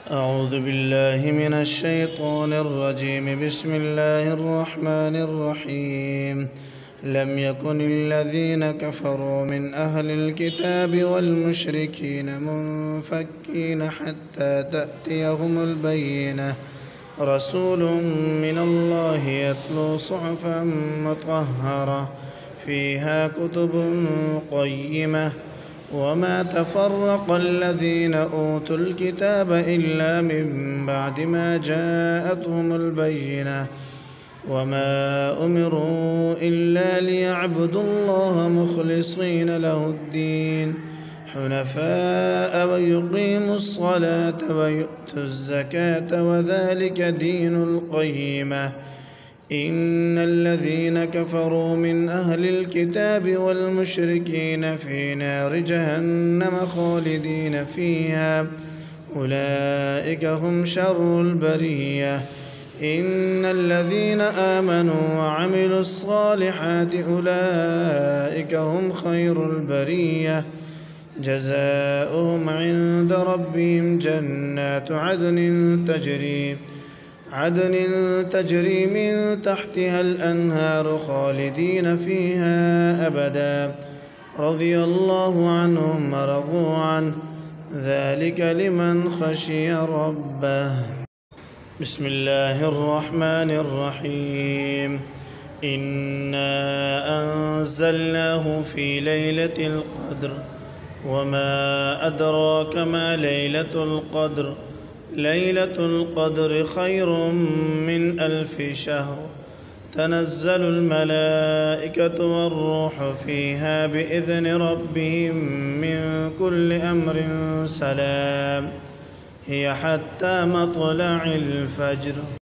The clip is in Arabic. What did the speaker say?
أعوذ بالله من الشيطان الرجيم. بسم الله الرحمن الرحيم. لم يكن الذين كفروا من أهل الكتاب والمشركين منفكين حتى تأتيهم البينة، رسول من الله يتلو صحفا مطهرة فيها كتب قيمة. وما تفرق الذين أوتوا الكتاب إلا من بعد ما جاءتهم البينة، وما أمروا إلا ليعبدوا الله مخلصين له الدين حنفاء ويقيموا الصلاة ويؤتوا الزكاة وذلك دين القيمة. إن الذين كفروا من أهل الكتاب والمشركين في نار جهنم خالدين فيها أولئك هم شر البرية. إن الذين آمنوا وعملوا الصالحات أولئك هم خير البرية، جزاؤهم عند ربهم جنات عدن تجري من تحتها الأنهار خالدين فيها أبدا، رضي الله عنهم ورضوا عنه، ذلك لمن خشي ربه. بسم الله الرحمن الرحيم. إنا أنزلناه في ليلة القدر، وما أدراك ما ليلة القدر. ليلة القدر خير من 1000 شهر. تنزل الملائكة والروح فيها بإذن ربهم من كل أمر سلام، هي حتى مطلع الفجر.